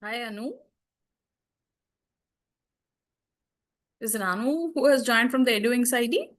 Hi Anu. Is it Anu who has joined from the EduWings ID?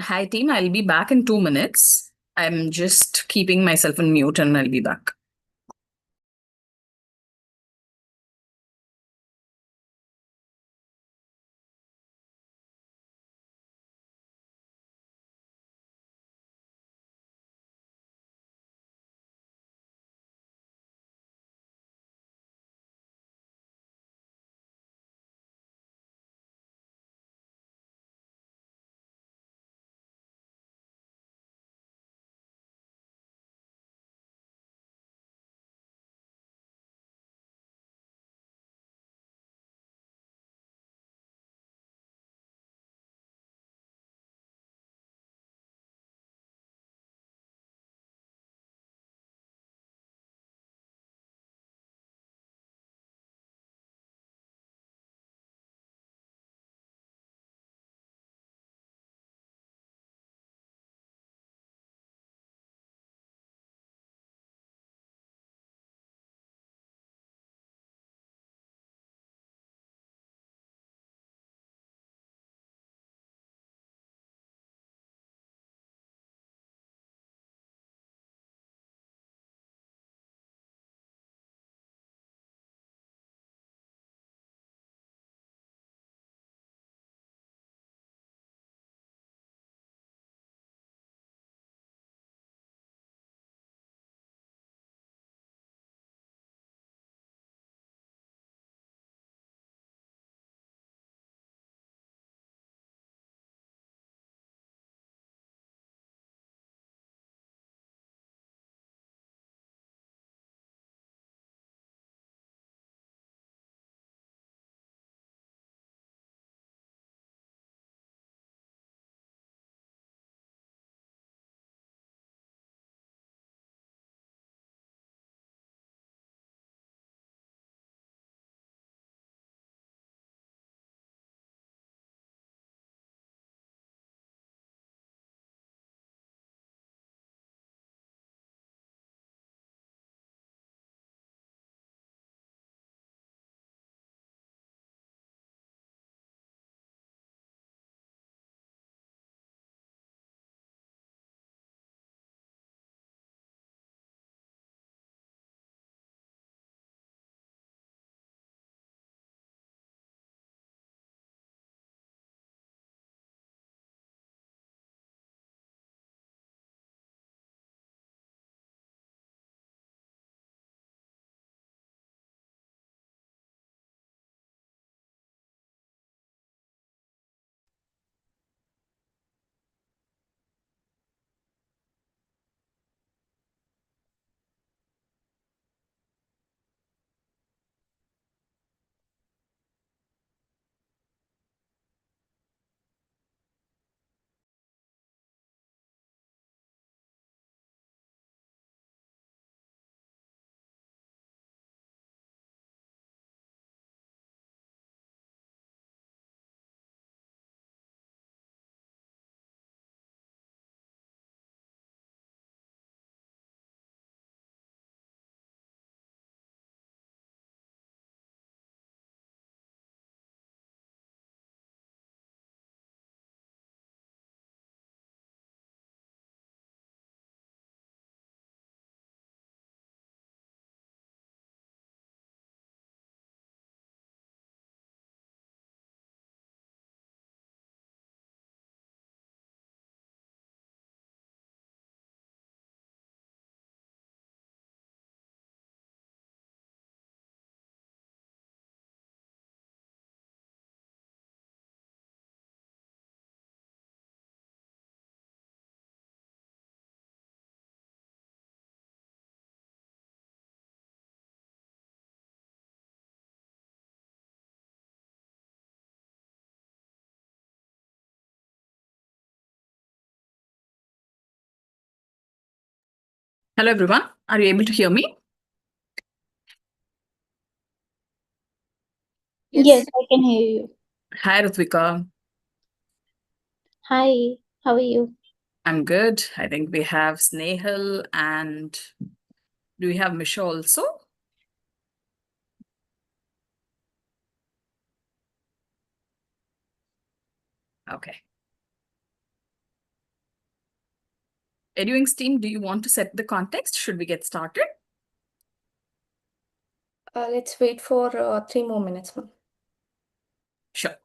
Hi team, I'll be back in 2 minutes. I'm just keeping myself on mute and I'll be back. Hello, everyone. Are you able to hear me? Yes, Yes. I can hear you. Hi, Rutvika. Hi, how are you? I'm good. I think we have Snehal and do we have Misha also? Okay. Eduing's team, do you want to set the context? Should we get started? Let's wait for 3 more minutes, ma'am. Sure.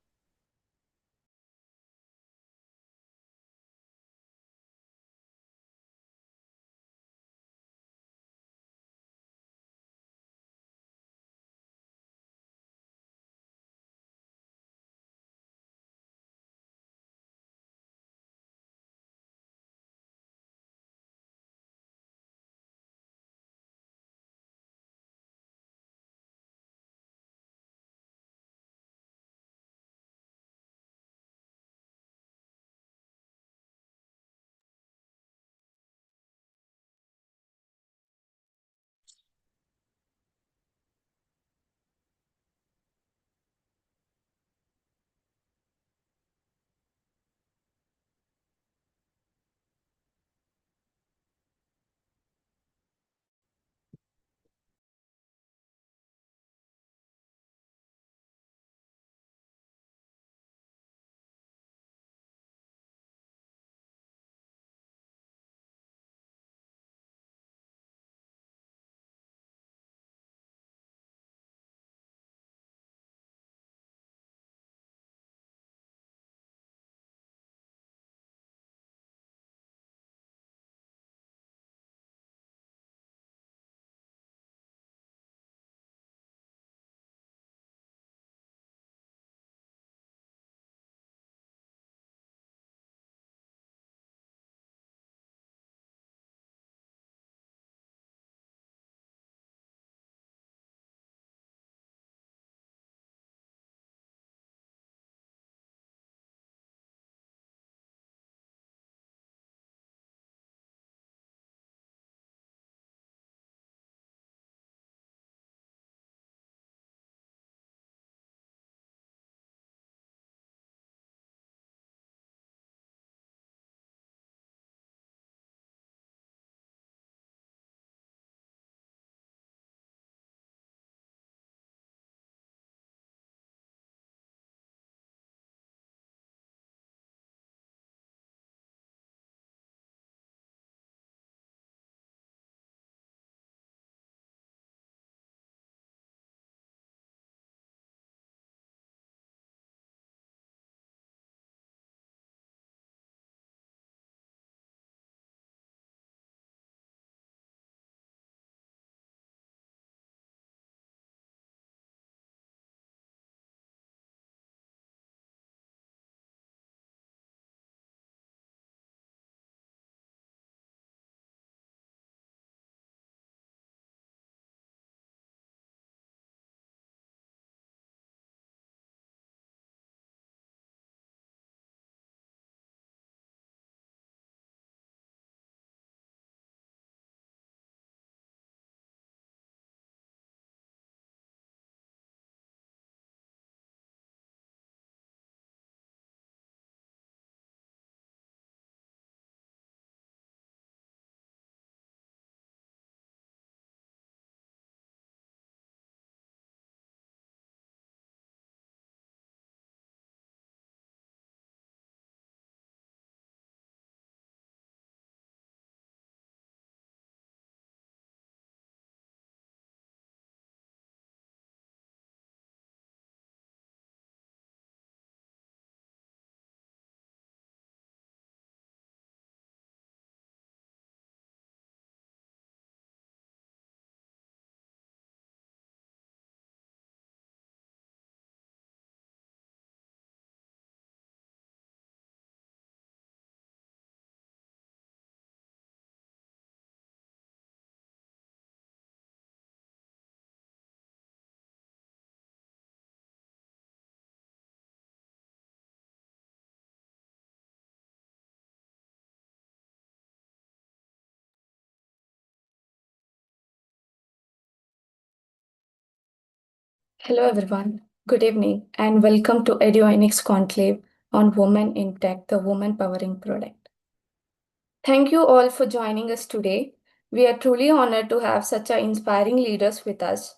Hello, everyone. Good evening, and welcome to EduInix Conclave on Women in Tech, the Woman Powering Product. Thank you all for joining us today. We are truly honored to have such inspiring leaders with us.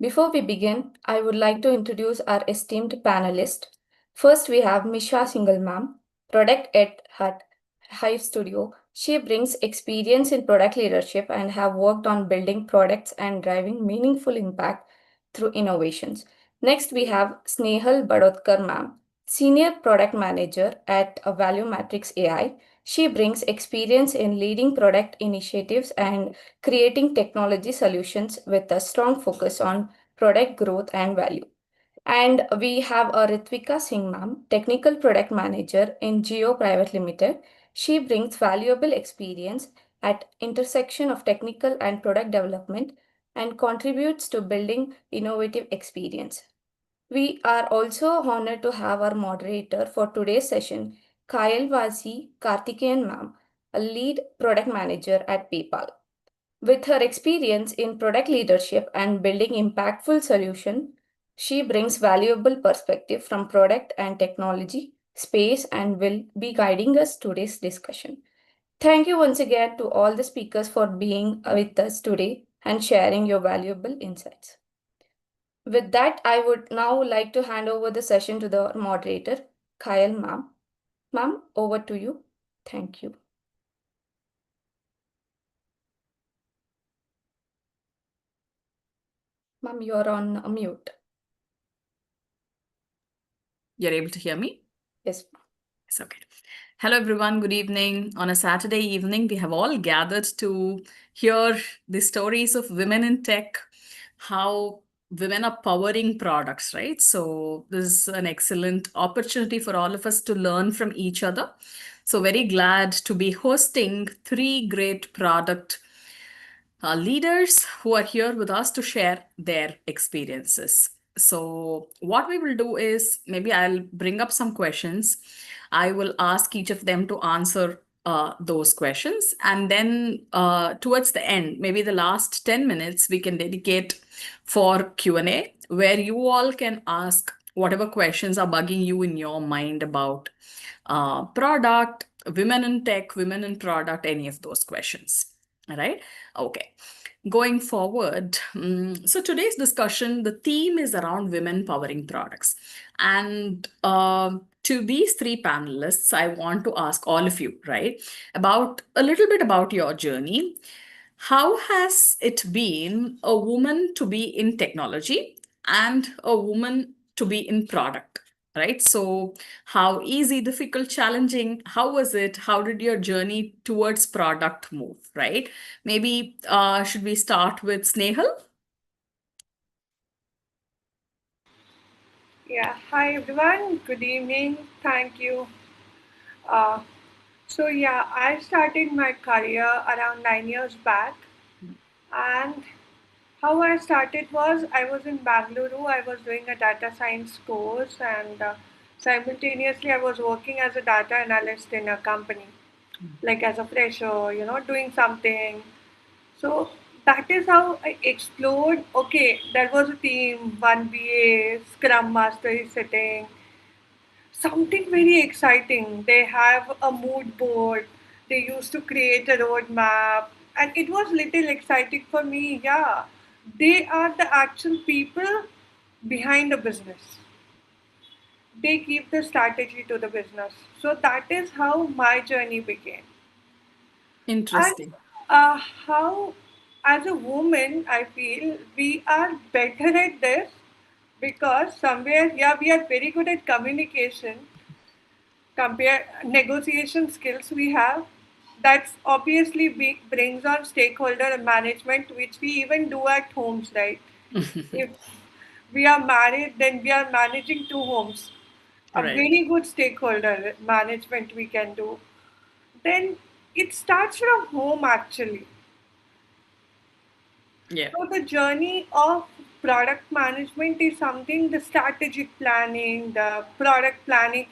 Before we begin, I would like to introduce our esteemed panelists. First, we have Misha Singal Ma'am, product at Hive Studio. She brings experience in product leadership and have worked on building products and driving meaningful impact through innovations. Next, we have Snehal Badotkar Ma'am, Senior Product Manager at Value Matrix AI. She brings experience in leading product initiatives and creating technology solutions with a strong focus on product growth and value. And we have a Ritvika Singh ma'am, Technical Product Manager in Geo Private Limited. She brings valuable experience at intersection of technical and product development and contributes to building innovative experience. We are also honored to have our moderator for today's session, Kyle Vasi Karthikeyan ma'am, a lead product manager at PayPal. With her experience in product leadership and building impactful solutions, she brings valuable perspective from product and technology space and will be guiding us today's discussion. Thank you once again to all the speakers for being with us today and sharing your valuable insights. With that, I would now like to hand over the session to the moderator, Kyle ma'am. Ma'am, over to you. Thank you. Ma'am, you're on mute. You're able to hear me? Yes. It's okay. Hello, everyone. Good evening. On a Saturday evening, we have all gathered to hear the stories of women in tech, how women are powering products, right? So, this is an excellent opportunity for all of us to learn from each other. So, very glad to be hosting three great product leaders who are here with us to share their experiences. So, what we will do is maybe I'll bring up some questions. I will ask each of them to answer those questions. And then towards the end, maybe the last 10 minutes, we can dedicate for Q&A, where you all can ask whatever questions are bugging you in your mind about product, women in tech, women in product, any of those questions. All right. Okay. Going forward, so today's discussion, the theme is around women powering products. And to these three panelists, I want to ask all of you, right, about a little bit about your journey. How has it been a woman to be in technology and a woman to be in product? Right. So, how easy, difficult, challenging, how was it? How did your journey towards product move? Right. Maybe should we start with Snehal? Yeah, hi everyone. Good evening. Thank you. Uh, I started my career around 9 years back, and how I started was I was in Bangalore. I was doing a data science course, and simultaneously I was working as a data analyst in a company, like as a fresher, doing something. So that is how I explored. Okay, there was a team, one BA, Scrum Master is sitting, something very exciting. They have a mood board. They used to create a roadmap, and it was little exciting for me. Yeah, they are the actual people behind the business. They give the strategy to the business. So that is how my journey began. And Interesting. how, as a woman, I feel we are better at this because somewhere, yeah, we are very good at communication, compare negotiation skills we have. That's obviously brings on stakeholder management, which we even do at homes, right? If we are married, then we are managing two homes. A Right. very good stakeholder management we can do. Then it starts from home actually. Yeah. So the journey of product management is something, the strategic planning, the product planning.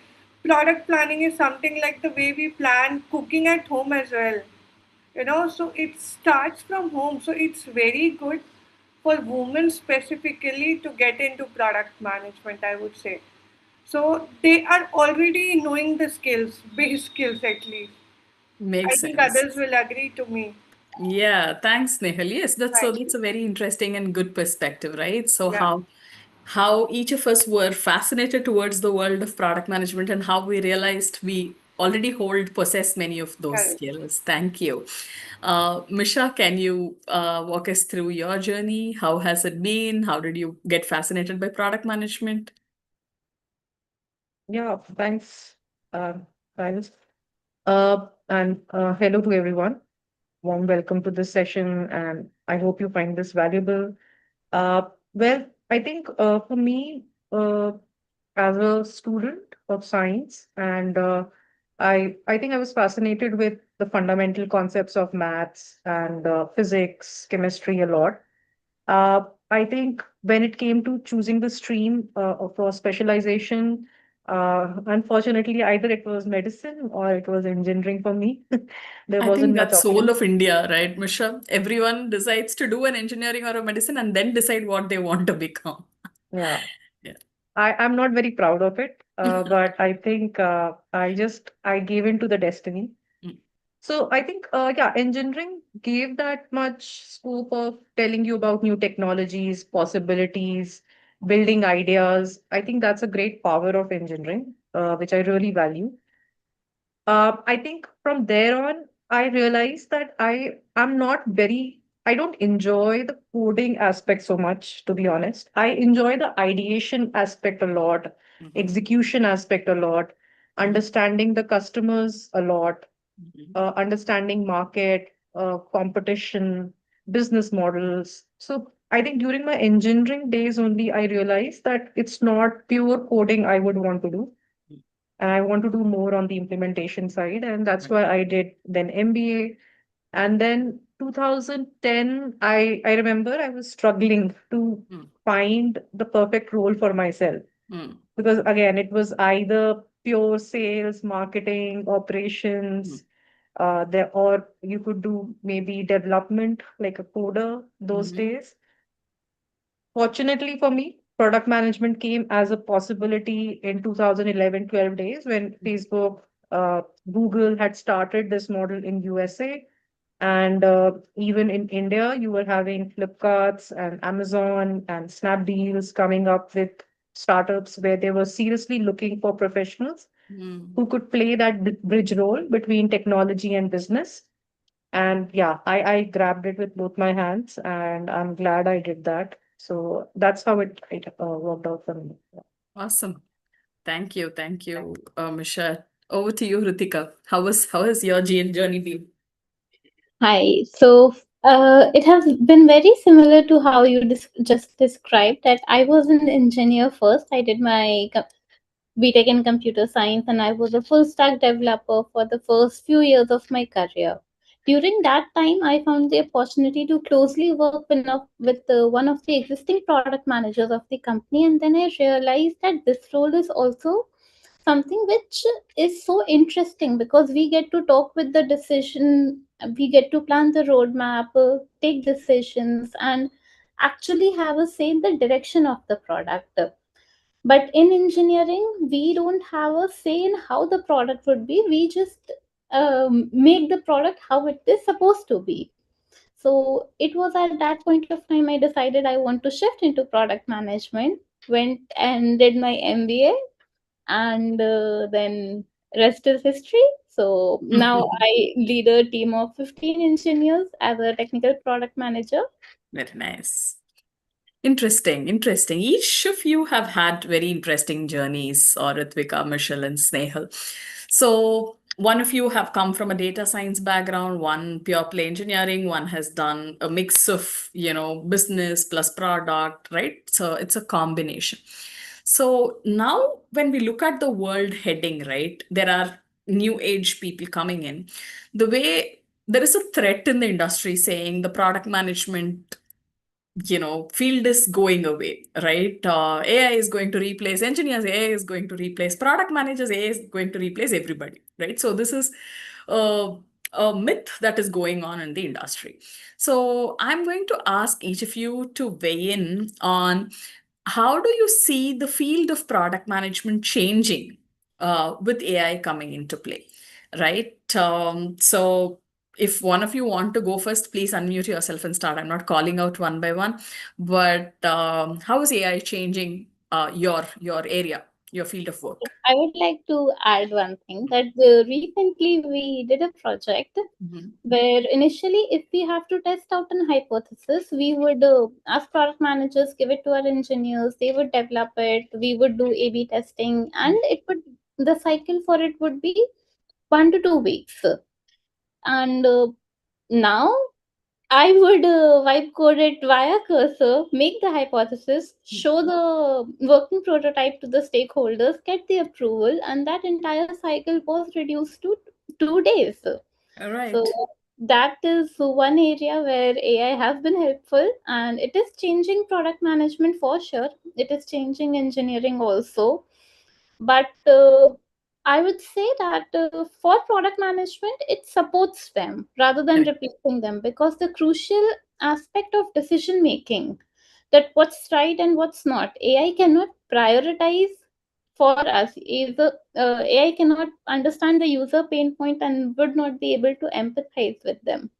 Product planning is something like the way we plan cooking at home as well. So it starts from home. So it's very good for women specifically to get into product management, I would say. So they are already knowing the skills, base skills at least. I Makes think sense. others will agree to me. Yeah, thanks, Nehal. Yes, that's so Thank that's you. a very interesting and good perspective, right? So Yeah, how each of us were fascinated towards the world of product management and how we realized we already possess many of those correct. skills. Thank you. Misha, can you walk us through your journey? How has it been? How did you get fascinated by product management? Yeah, thanks, Miles. And hello to everyone. Warm welcome to this session, and I hope you find this valuable. Uh, well, I think for me, as a student of science, and I think I was fascinated with the fundamental concepts of maths and physics, chemistry a lot. Uh, I think when it came to choosing the stream for specialization, unfortunately, either it was medicine or it was engineering for me. There I think wasn't much that's soul option. of India, right, Misha? Everyone decides to do an engineering or a medicine and then decide what they want to become. Yeah, Yeah. I'm not very proud of it, but I think I gave in to the destiny. Mm. So I think, yeah, engineering gave that much scope of telling you about new technologies, possibilities, building ideas. I think that's a great power of engineering, which I really value. I think from there on, I realized that I don't enjoy the coding aspect so much, to be honest. I enjoy the ideation aspect a lot, Mhm. execution aspect a lot, Mhm. understanding the customers a lot, Mhm. understanding market, competition, business models. So I think during my engineering days only, I realized that it's not pure coding I would want to do. And I want to do more on the implementation side. And that's Right. why I did then MBA. And then 2010, I remember I was struggling to Mm. find the perfect role for myself Mm. because again it was either pure sales, marketing, Mm. operations, there, or you could do maybe development like a coder those Mhm. days. Fortunately for me, product management came as a possibility in 2011-12 days when Facebook, Google had started this model in USA. And even in India, you were having Flipkarts and Amazon and Snapdeals coming up with startups where they were seriously looking for professionals Mm. who could play that bridge role between technology and business. And yeah, I grabbed it with both my hands, and I'm glad I did that. So that's how it worked out for me. Awesome. Thank you. Thank you, Misha. Over to you, Ritika. How has your journey been? Hi. So it has been very similar to how you just described that I was an engineer first. I did my BTech in computer science and I was a full stack developer for the first few years of my career. During that time, I found the opportunity to closely work with one of the existing product managers of the company, and then I realized that this role is also something which is so interesting because we get to talk with the decision, we get to plan the roadmap, take decisions, and actually have a say in the direction of the product. But in engineering, we don't have a say in how the product would be. We just make the product how it is supposed to be. So it was at that point of time I decided I want to shift into product management. Went and did my MBA, and then rest is history. So now I lead a team of 15 engineers as a technical product manager. Very nice. Interesting, interesting. Each of you have had very interesting journeys, or Ritvika, Michelle, and Snehal. So one of you have come from a data science background, one pure play engineering, one has done a mix of, business plus product, right? So it's a combination. So now when we look at the world heading, right, there are new age people coming in. The way there is a threat in the industry saying the product management field is going away, right? AI is going to replace engineers, AI is going to replace product managers, AI is going to replace everybody, right? So this is uh, a myth that is going on in the industry. So I'm going to ask each of you to weigh in on how do you see the field of product management changing with AI coming into play, right? So if one of you want to go first, please unmute yourself and start. I'm not calling out one by one, but how is AI changing your area, your field of work? I would like to add one thing that recently we did a project Mhm. where initially, if we have to test out an hypothesis, we would, as product managers, give it to our engineers, they would develop it, we would do A/B testing, and the cycle for it would be 1 to 2 weeks. And now I would wipe code it via cursor, make the hypothesis, show the working prototype to the stakeholders, get the approval, and that entire cycle was reduced to 2 days. All So right. that is one area where AI has been helpful, and it is changing product management for sure. It is changing engineering also. But I would say that for product management, it supports them rather than Correct. replacing them, because the crucial aspect of decision making, that what's right and what's not, AI cannot prioritize for us. Either AI cannot understand the user pain point and would not be able to empathize with them.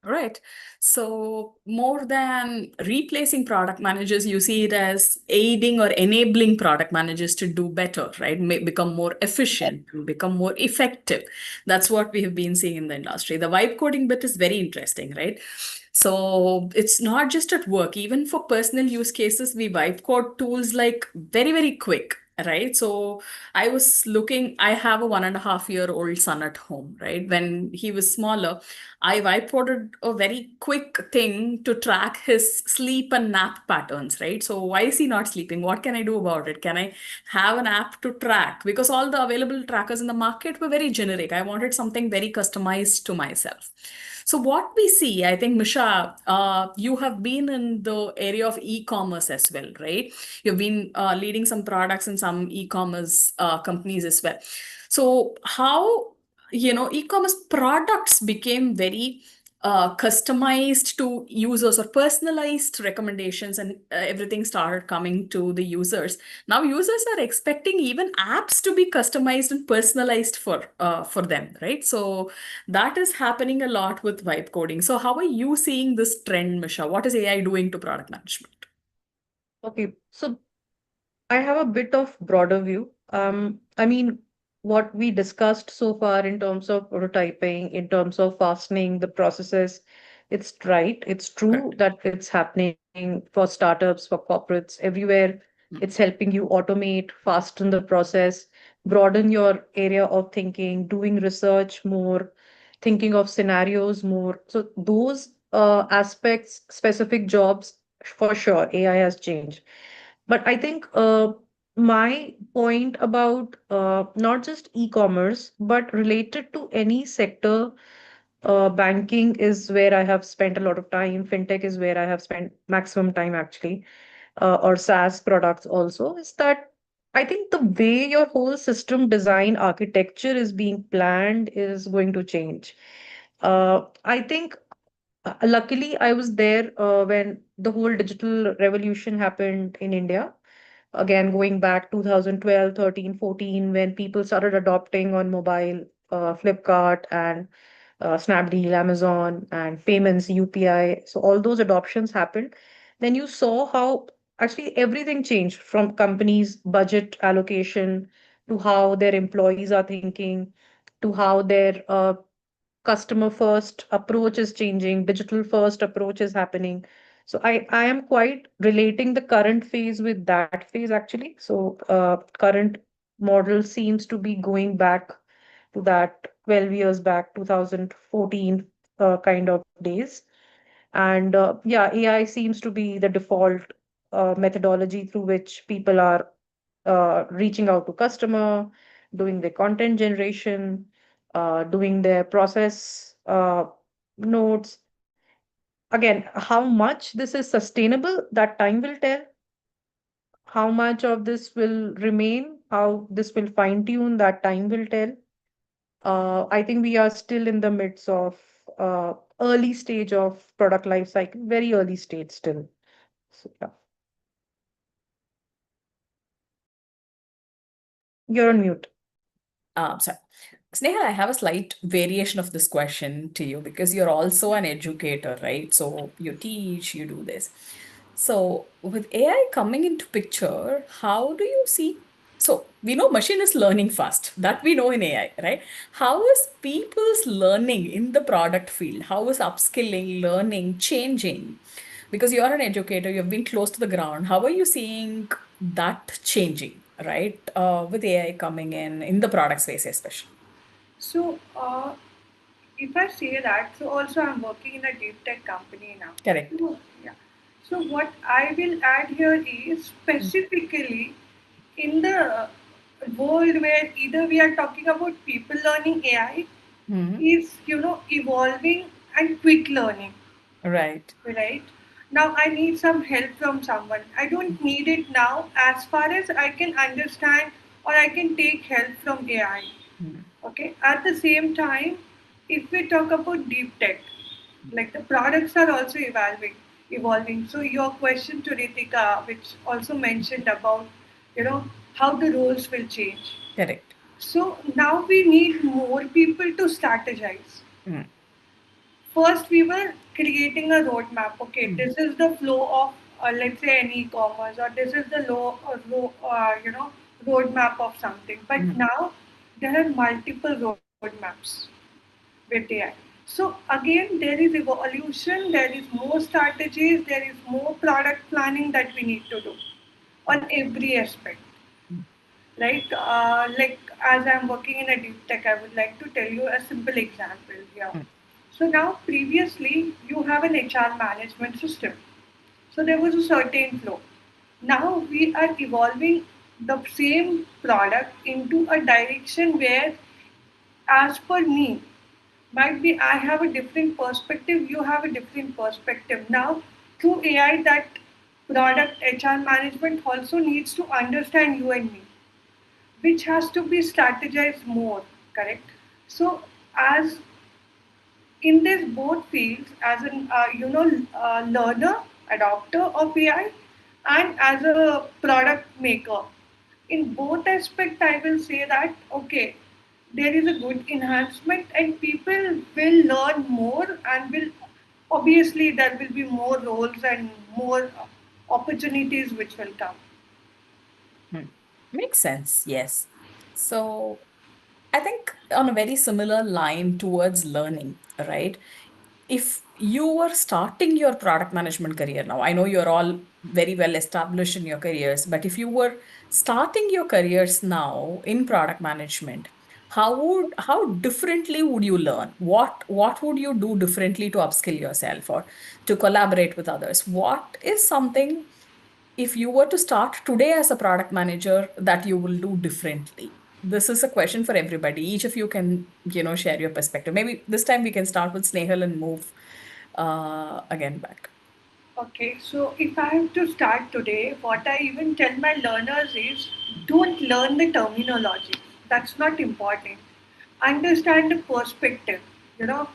Right. So, more than replacing product managers, you see it as aiding or enabling product managers to do better, right? Become more efficient, become more effective. That's what we have been seeing in the industry. The vibe coding bit is very interesting, right? So, it's not just at work, even for personal use cases, we vibe code tools like very, very quick. Right. So I was looking, I have a 1.5-year-old son at home, right? When he was smaller, I whiteboarded a very quick thing to track his sleep and nap patterns, right? So why is he not sleeping? What can I do about it? Can I have an app to track? Because all the available trackers in the market were very generic. I wanted something very customized to myself. So what we see, I think, Misha, you have been in the area of e-commerce as well, right? You've been leading some products in some e-commerce companies as well. So how e-commerce products became very customized to users or personalized recommendations, and everything started coming to the users. Now users are expecting even apps to be customized and personalized for them, right? So that is happening a lot with vibe coding. So how are you seeing this trend, Misha? What is AI doing to product management? Okay, so I have a bit of broader view. I mean, what we discussed so far in terms of prototyping, in terms of fastening the processes, it's right. It's true Correct. that it's happening for startups, for corporates, everywhere. It's helping you automate, fasten the process, broaden your area of thinking, doing research more, thinking of scenarios more. So those aspects, specific jobs, for sure, AI has changed. But I think my point about not just e-commerce, but related to any sector, banking is where I have spent a lot of time. Fintech is where I have spent maximum time actually, or SaaS products also, is that I think the way your whole system design architecture is being planned is going to change. I think luckily I was there when the whole digital revolution happened in India, again going back 2012, 13, 14, when people started adopting on mobile, Flipkart and Snapdeal, Amazon, and payments, UPI. So all those adoptions happened. Then you saw how actually everything changed, from companies budget allocation to how their employees are thinking, to how their customer first approach is changing, digital first approach is happening. So I am quite relating the current phase with that phase actually. So current model seems to be going back to that 12 years back, 2014 kind of days. And yeah, AI seems to be the default methodology through which people are reaching out to customer, doing their content generation, doing their process notes. Again, how much this is sustainable, that time will tell. How much of this will remain, how this will fine tune, that time will tell. I think we are still in the midst of early stage of product life cycle, very early stage still. So, yeah, you're on mute. Sorry. Snehal, I have a slight variation of this question to you because you're also an educator, right? So you teach, you do this. So with AI coming into picture, how do you see? So we know machine is learning fast. That we know in AI, right? How is people's learning in the product field? How is upskilling, learning changing? Because you're an educator, you've been close to the ground. How are you seeing that changing, right? With AI coming in the product space, especially. So, if I say that, so also I'm working in a deep tech company now. Correct. So, yeah. So what I will add here is specifically in the world where either we are talking about people learning AI Mm-hmm. is evolving and quick learning, Right. right? Now I need some help from someone. I don't need it now as far as I can understand or I can take help from AI. Mm-hmm. Okay. At the same time, if we talk about deep tech, like the products are also evolving. So your question to Ritika, which also mentioned about, you know, how the roles will change. Correct. So now we need more people to strategize. Mm-hmm. First, we were creating a roadmap. Okay, Mm-hmm. this is the flow of, let's say, an e-commerce, or this is the roadmap of something. But Mm-hmm. now there are multiple roadmaps with AI. So again, there is evolution, there is more strategies, there is more product planning that we need to do on every aspect, right? Like as I'm working in a deep tech, I would like to tell you a simple example here. So now previously you have an HR management system. So there was a certain flow. Now we are evolving the same product into a direction where, as per me, might be I have a different perspective, you have a different perspective. Now, through AI, that product HR management also needs to understand you and me, which has to be strategized more, correct? So, as in this both fields, as an learner, adopter of AI, and as a product maker, in both aspects, I will say that okay, there is a good enhancement, and people will learn more, and will obviously there will be more roles and more opportunities which will come. Hmm. Makes sense. Yes. So I think on a very similar line towards learning, right? If you were starting your product management career now, I know you're all very well established in your careers, but if you were starting your careers now in product management, how differently would you learn? What would you do differently to upskill yourself or to collaborate with others? What is something if you were to start today as a product manager that you will do differently? This is a question for everybody. Each of you can, share your perspective. Maybe this time we can start with Snehal and move again back. Okay, so if I have to start today, what I even tell my learners is don't learn the terminology. That's not important. Understand the perspective. You know,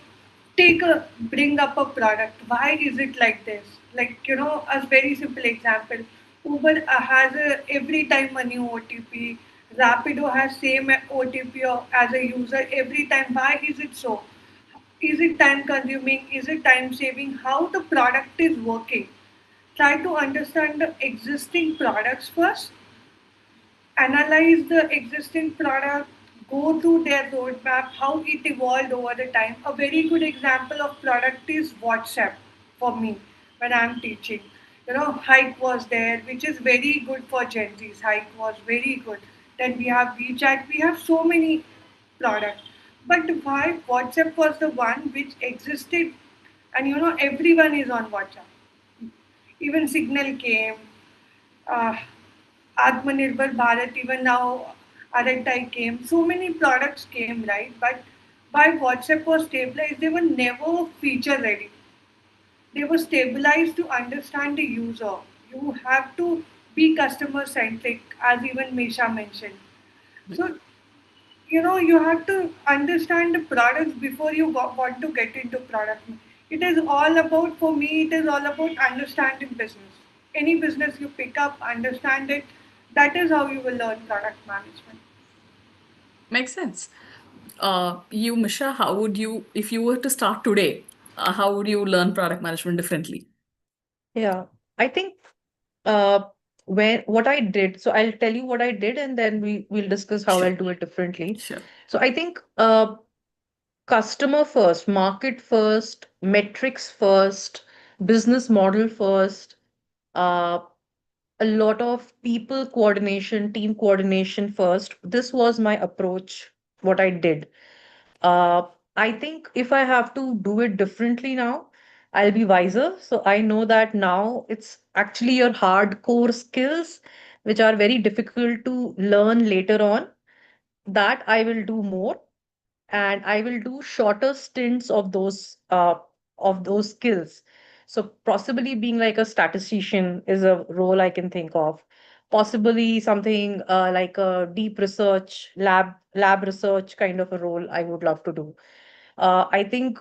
bring up a product. Why is it like this? Like, a very simple example. Uber has every time a new OTP. Rapido has same OTP as a user every time. Why is it so? Is it time consuming? Is it time saving? How the product is working? Try to understand the existing products first, analyze the existing product, go through their roadmap, how it evolved over the time. A very good example of product is WhatsApp for me when I'm teaching. Hike was there, which is very good for Gen Zs. Hike was very good. Then we have WeChat. We have so many products. But why WhatsApp was the one which existed, and everyone is on WhatsApp. Even Signal came, uh, Atmanirbhar Bharat, even now RTI came. So many products came, right? But by WhatsApp was stabilized, they were never feature ready. They were stabilized to understand the user. You have to be customer centric, as even Misha mentioned. So you have to understand the products before you want to get into product. It is all about, for me, it is all about understanding business. Any business you pick up, understand it. That is how you will learn product management. Makes sense. You, Misha, how would you, if you were to start today, how would you learn product management differently? Yeah, I think uh, when what I did, so I'll tell you what I did, and then we'll discuss how Sure, I'll do it differently. sure. So I think customer first, market first, metrics first, business model first, uh, a lot of people coordination, team coordination first. This was my approach, what I did. Uh, I think if I have to do it differently now, I'll be wiser. So I know that now it's actually your hardcore skills, which are very difficult to learn later on, that I will do more, and I will do shorter stints of those skills. So possibly being like a statistician is a role I can think of. Possibly something like a deep research lab research kind of a role I would love to do. I think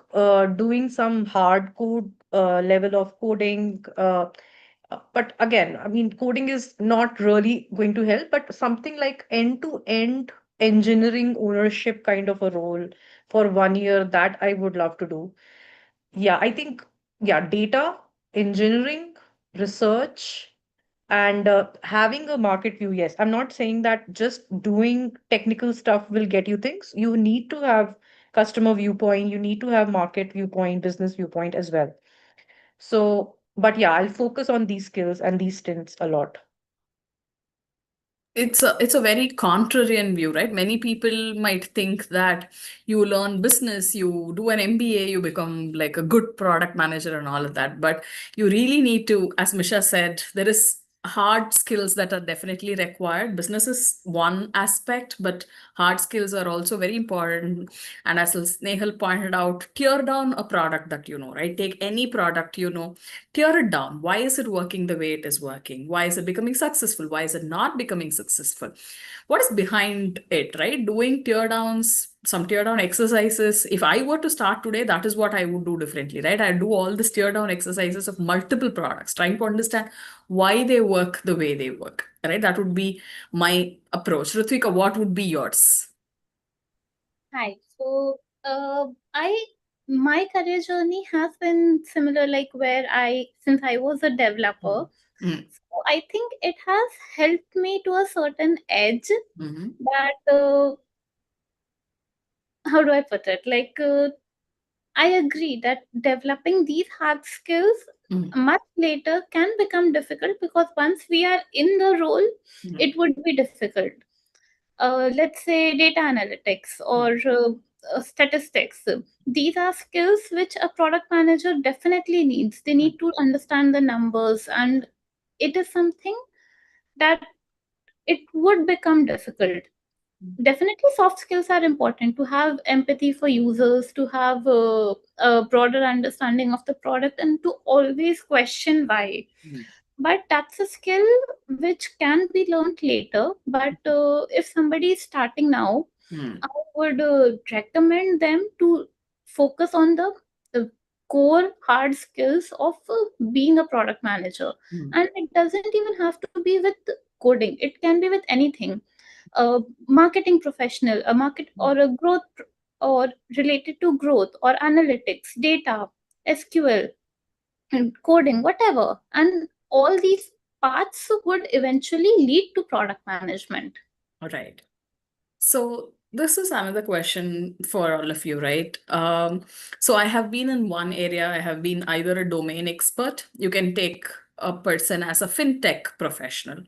doing some hard code level of coding, but again, I mean, coding is not really going to help, but something like end-to-end engineering ownership kind of a role for 1 year, that I would love to do. Yeah, I think, yeah, data, engineering, research, and having a market view. Yes, I'm not saying that just doing technical stuff will get you things. You need to have customer viewpoint, you need to have market viewpoint, business viewpoint as well. So, but yeah, I'll focus on these skills and these stints a lot. It's a very contrarian view, right? Many people might think that you learn business, you do an MBA, you become like a good product manager and all of that. But you really need to, as Misha said, there is hard skills that are definitely required. Business is one aspect, but hard skills are also very important. And as Snehal pointed out, tear down a product that you know, right? Take any product you know, tear it down. Why is it working the way it is working? Why is it becoming successful? Why is it not becoming successful? What is behind it, right? Doing tear downs, some tear down exercises. If I were to start today, that is what I would do differently, right? I do all this tear down exercises of multiple products, trying to understand why they work the way they work, right? That would be my approach. Ritvika, what would be yours? Hi. So, I my career journey has been similar, like where since I was a developer, Mm. Mm. so I think it has helped me to a certain edge Mhm. that, how do I put it? Like, I agree that developing these hard skills Mm. much later can become difficult because once we are in the role, Mm. it would be difficult. Let's say data analytics or statistics. These are skills which a product manager definitely needs. They Mm. need to understand the numbers, and it is something that it would become difficult. Definitely, soft skills are important to have empathy for users, to have a broader understanding of the product, and to always question why. Mm. But that's a skill which can be learned later. But if somebody is starting now, Mm. I would recommend them to focus on the core hard skills of being a product manager. Mm. And it doesn't even have to be with coding, it can be with anything. A marketing professional, a market or a growth or related to growth or analytics, data, SQL, and coding, whatever. And all these paths would eventually lead to product management. All right. So this is another question for all of you, right? So I have been in one area, I have been either a domain expert. You can take a person as a fintech professional,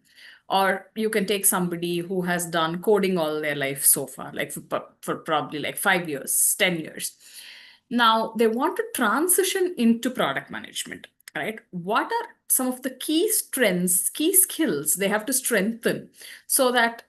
or you can take somebody who has done coding all their life so far, like for probably like 5 years, 10 years. Now they want to transition into product management, right? What are some of the key strengths, key skills they have to strengthen so that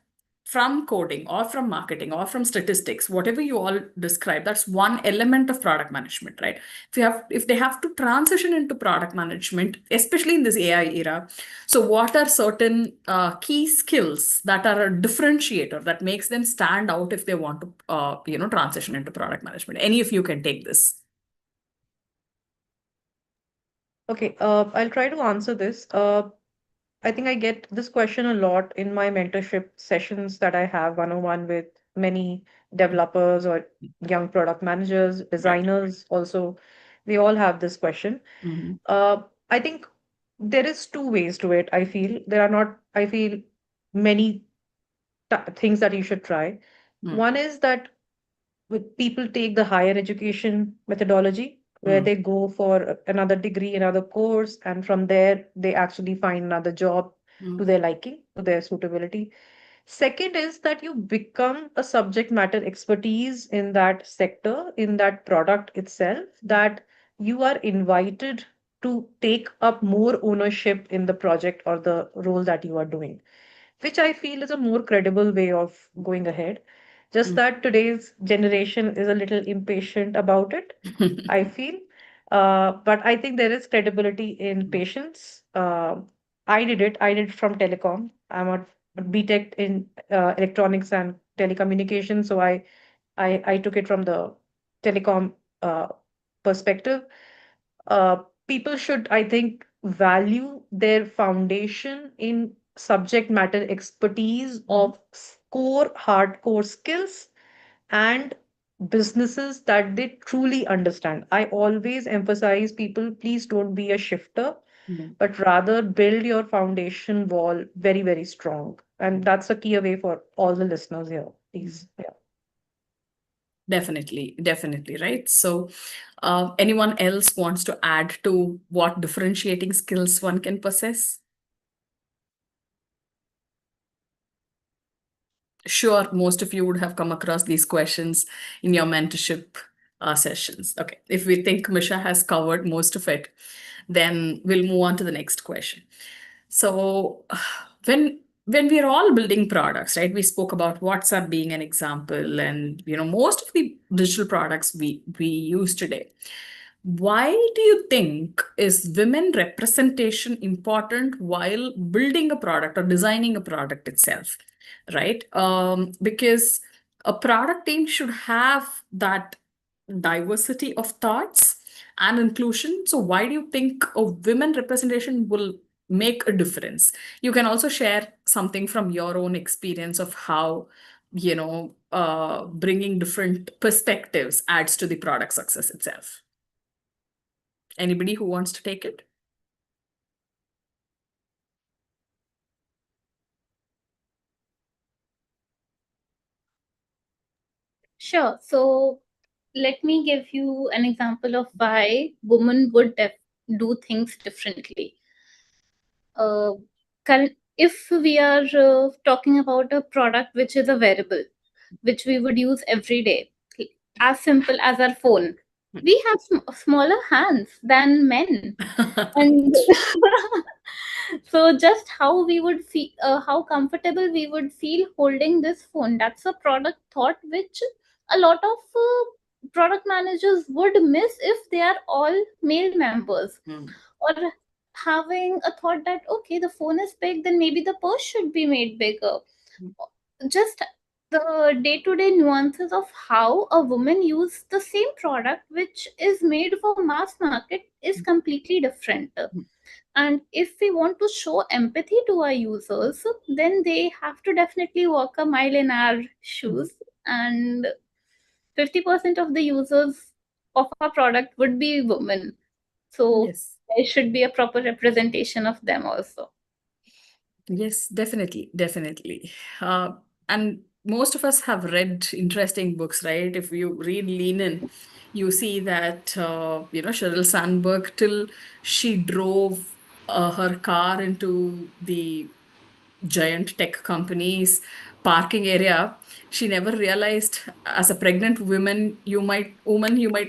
from coding or from marketing or from statistics, whatever you all describe, that's one element of product management, right? If they have to transition into product management, especially in this AI era, so what are certain key skills that are a differentiator that makes them stand out if they want to transition into product management? Any of you can take this. Okay, I'll try to answer this. I think I get this question a lot in my mentorship sessions that I have one-on-one with many developers or young product managers, Right. designers also. They all have this question. Mm-hmm. I think there is two ways to it. I feel there are not, I feel many things that you should try. Mm. One is that with people take the higher education methodology where Mm. they go for another degree, another course, and from there they actually find another job to Mm. their liking, to their suitability. Second is that you become a subject matter expertise in that sector, in that product itself, that you are invited to take up more ownership in the project or the role that you are doing, which I feel is a more credible way of going ahead. Just Mm. that today's generation is a little impatient about it, I feel. But I think there is credibility in patience. I did it. I did from telecom. I'm a BTech in electronics and telecommunications, so I took it from the telecom uh, perspective. People should, I think, value their foundation in subject matter expertise of core hardcore skills and businesses that they truly understand. I always emphasize people, please don't be a shifter, Mm. but rather build your foundation wall very, very strong. And that's a key away for all the listeners here, please. Yeah. Definitely, definitely, right? So, anyone else wants to add to what differentiating skills one can possess? Sure, most of you would have come across these questions in your mentorship sessions. Okay, if we think Misha has covered most of it, then we'll move on to the next question. So, when we're all building products, right? We spoke about WhatsApp being an example, and most of the digital products we use today. Why do you think is women representation important while building a product or designing a product itself, right? Because a product team should have that diversity of thoughts and inclusion. So why do you think a women representation will make a difference? You can also share something from your own experience of how bringing different perspectives adds to the product success itself. Anybody who wants to take it? Sure. So let me give you an example of why women would do things differently. Uh, if we are talking about a product which is a wearable, which we would use every day, as simple as our phone, we have smaller hands than men. And so just how we would feel, how comfortable we would feel holding this phone, that's a product thought which a lot of product managers would miss if they are all male members. Mm. Or having a thought that okay, the phone is big, then maybe the purse should be made bigger. Just the day-to-day nuances of how a woman use the same product which is made for mass market is completely different. And if we want to show empathy to our users, then they have to definitely walk a mile in our shoes. And 50% of the users of our product would be women. So Yes. there should be a proper representation of them also. Yes, definitely, definitely. And most of us have read interesting books, right? If you read Lean In, you see that, Sheryl Sandberg, till she drove her car into the giant tech companies parking area, she never realized as a pregnant woman you might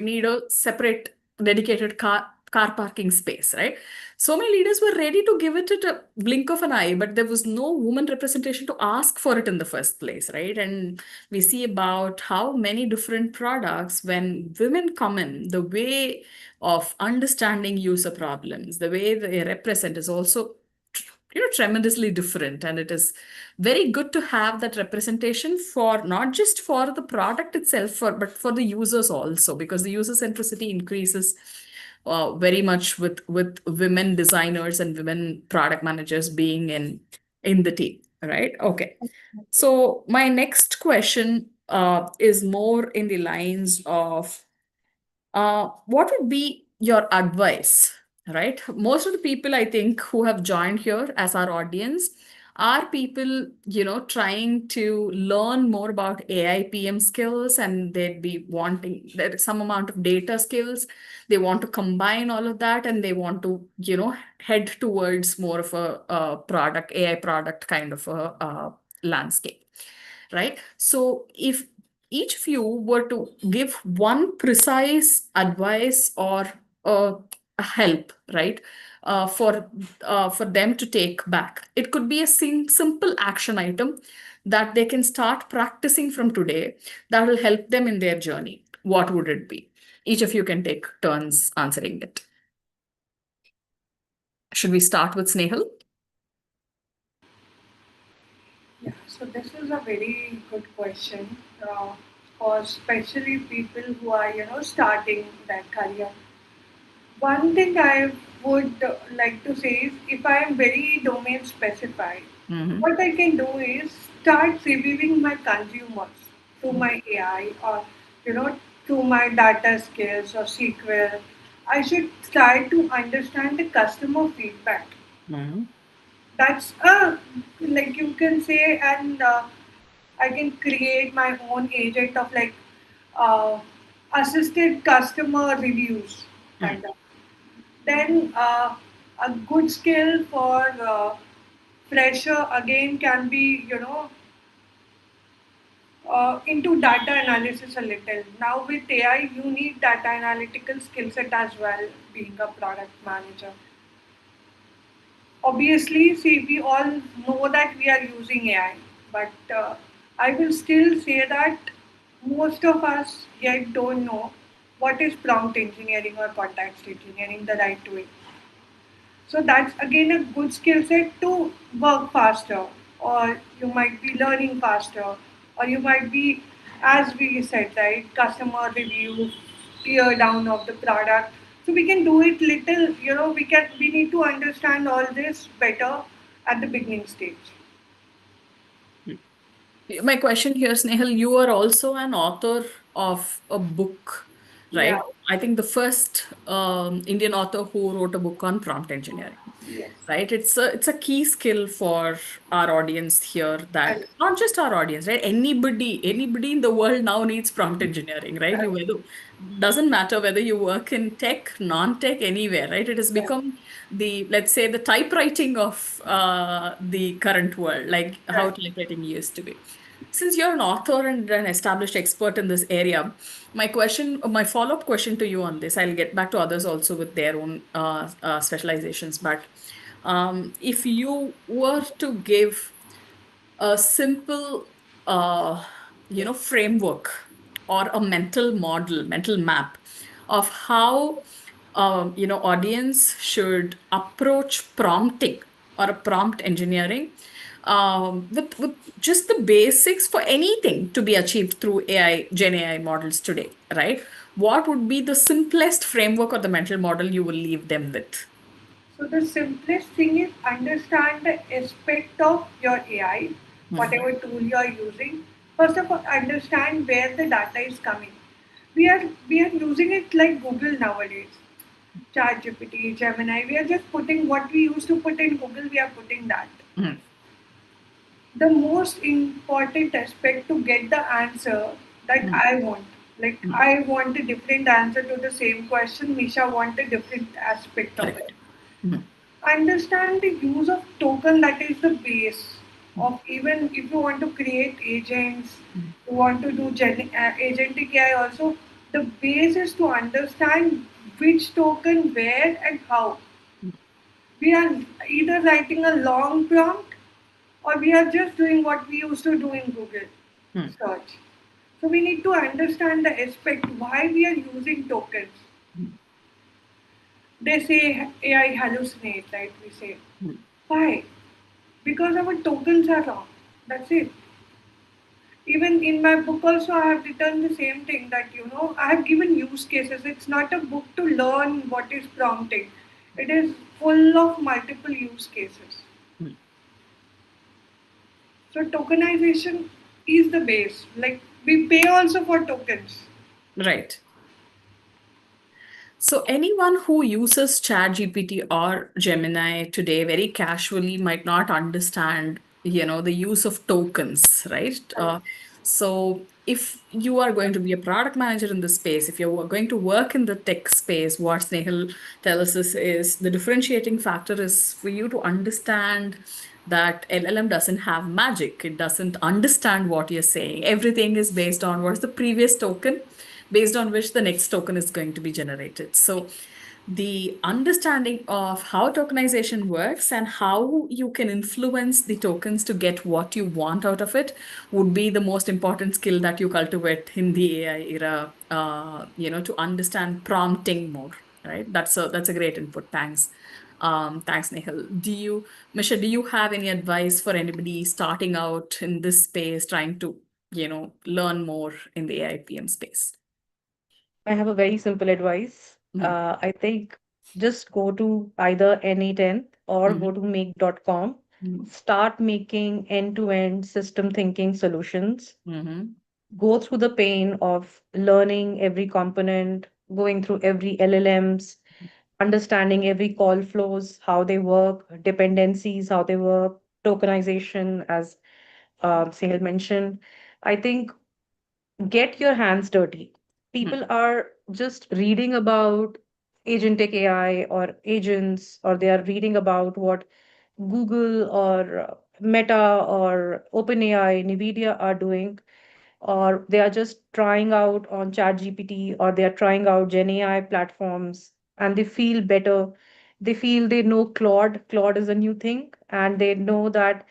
need a separate dedicated car car parking space, right? So many leaders were ready to give it a blink of an eye, but there was no woman representation to ask for it in the first place, right? And we see about how many different products, when women come in, the way of understanding user problems, the way they represent is also tremendously different, and it is very good to have that representation for not just for the product itself but for the users also, because the user centricity increases very much with women designers and women product managers being in the team, right? Okay, so my next question is more in the lines of what would be your advice, right? Most of the people I think who have joined here as our audience are people, trying to learn more about AI PM skills, and they'd be wanting there some amount of data skills. They want to combine all of that, and they want to, head towards more of a product, AI product kind of a landscape, right? So if each of you were to give one precise advice or a help, right, for them to take back, it could be a simple action item that they can start practicing from today that will help them in their journey. What would it be? Each of you can take turns answering it. Should we start with Snehal? Yeah, so this is a very good question for especially people who are, starting their career. One thing I would like to say is if I am very domain specified, Mm-hmm. what I can do is start reviewing my consumers through my AI or, you know, through my data skills or SQL. I should try to understand the customer feedback. Mm-hmm. That's like you can say, and I can create my own agent of like uh, assisted customer reviews kind of. Then a good skill for fresher again can be into data analysis a little. Now with AI, you need data analytical skill set as well. Being a product manager, obviously, see, we all know that we are using AI, but I will still say that most of us yet don't know what is prompt engineering or context engineering the right way. So that's again a good skill set to work faster, or you might be learning faster, or you might be, as we said, right, customer review, tear down of the product. So we can do it little, we need to understand all this better at the beginning stage. My question here, Snehal, you are also an author of a book, Yeah. right? I think the first Indian author who wrote a book on prompt engineering, Yes. right? It's a key skill for our audience here, that Correct. not just our audience, right? Anybody in the world now needs prompt engineering, right? You Correct. whether doesn't matter whether you work in tech, non-tech, anywhere, right? It has Correct. become the, let's say, the typewriting of the current world, like how Correct. typewriting used to be. Since you're an author and an established expert in this area, my follow-up question to you on this, I'll get back to others also with their own specializations, but if you were to give a simple, framework or a mental map of how, audience should approach prompting or a prompt engineering, with just the basics for anything to be achieved through Gen AI models today, right? What would be the simplest framework or the mental model you will leave them with? So the simplest thing is understand the aspect of your AI, Mhm. whatever tool you are using. First of all, understand where the data is coming. We are using it like Google nowadays. ChatGPT, Gemini. We are just putting what we used to put in Google. We are putting that. Mhm. The most important aspect to get the answer that Mhm. I want. Like Mhm. I want a different answer to the same question. Misha want a different aspect of it. Correct. Mhm. Understand the use of token, that is the base Mhm. of, even if you want to create agents, Mhm. you want to do agentic AI also, the base is to understand which token, where, and how. We are either writing a long prompt or we are just doing what we used to do in Google Hmm. search. So we need to understand the aspect why we are using tokens. Hmm. They say AI hallucinate, right? We say. Hmm. Why? Because our tokens are wrong. That's it. Even in my book also I have written the same thing that I have given use cases. It's not a book to learn what is prompting. It is full of multiple use cases. Hmm. So tokenization is the base. Like we pay also for tokens. Right. So anyone who uses ChatGPT or Gemini today very casually might not understand, the use of tokens, right? So if you are going to be a product manager in this space, if you're going to work in the tech space, what Snehal tells us is the differentiating factor is for you to understand that LLM doesn't have magic. It doesn't understand what you're saying. Everything is based on what's the previous token based on which the next token is going to be generated. So the understanding of how tokenization works and how you can influence the tokens to get what you want out of it would be the most important skill that you cultivate in the AI era, to understand prompting more, right? That's a great input. Thanks. Thanks, Nehal. Misha, do you have any advice for anybody starting out in this space, trying to, learn more in the AIPM space? I have a very simple advice. Mm-hmm. I think just go to either NA10 or go to make.com. Mm-hmm. Start making end-to-end system thinking solutions. Mm-hmm. Go through the pain of learning every component, going through every LLMs, understanding every call flows, how they work, dependencies, how they work, tokenization, as Sahil mentioned. I think get your hands dirty. People are just reading about agentic AI or agents, or they are reading about what Google or Meta or OpenAI, NVIDIA are doing, or they are just trying out on ChatGPT, or they are trying out Gen AI platforms, and they feel better. They feel they know Claude. Claude is a new thing, and they know that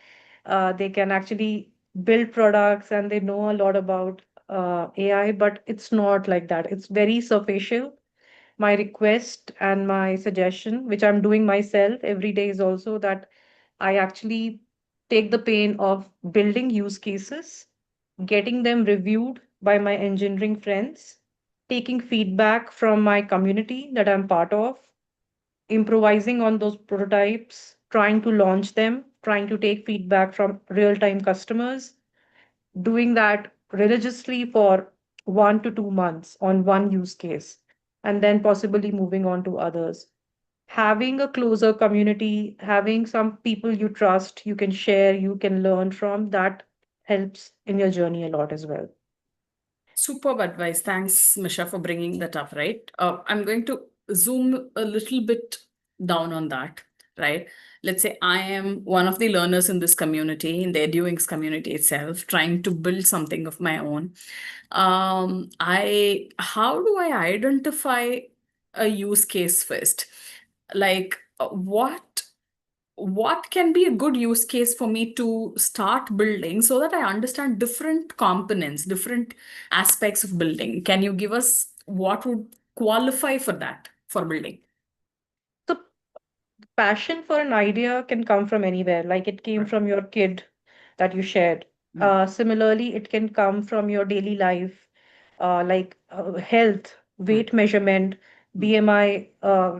they can actually build products and they know a lot about AI, but it's not like that. It's very superficial. My request and my suggestion, which I'm doing myself every day, is also that I actually take the pain of building use cases, getting them reviewed by my engineering friends, taking feedback from my community that I'm part of, improvising on those prototypes, trying to launch them, trying to take feedback from real time customers, doing that religiously for 1 to 2 months on one use case, and then possibly moving on to others. Having a closer community, having some people you trust, you can share, you can learn from, that helps in your journey a lot as well. Superb advice. Thanks, Misha, for bringing that up, right? I'm going to zoom a little bit down on that, right? Let's say I am one of the learners in this community, in the EduWings community itself, trying to build something of my own. How do I identify a use case first? Like, what can be a good use case for me to start building so that I understand different components, different aspects of building? Can you give us what would qualify for that for building? So passion for an idea can come from anywhere, like it came Right. from your kid that you shared. Mm, Similarly, it can come from your daily life, like health, mm, weight measurement, mm, BMI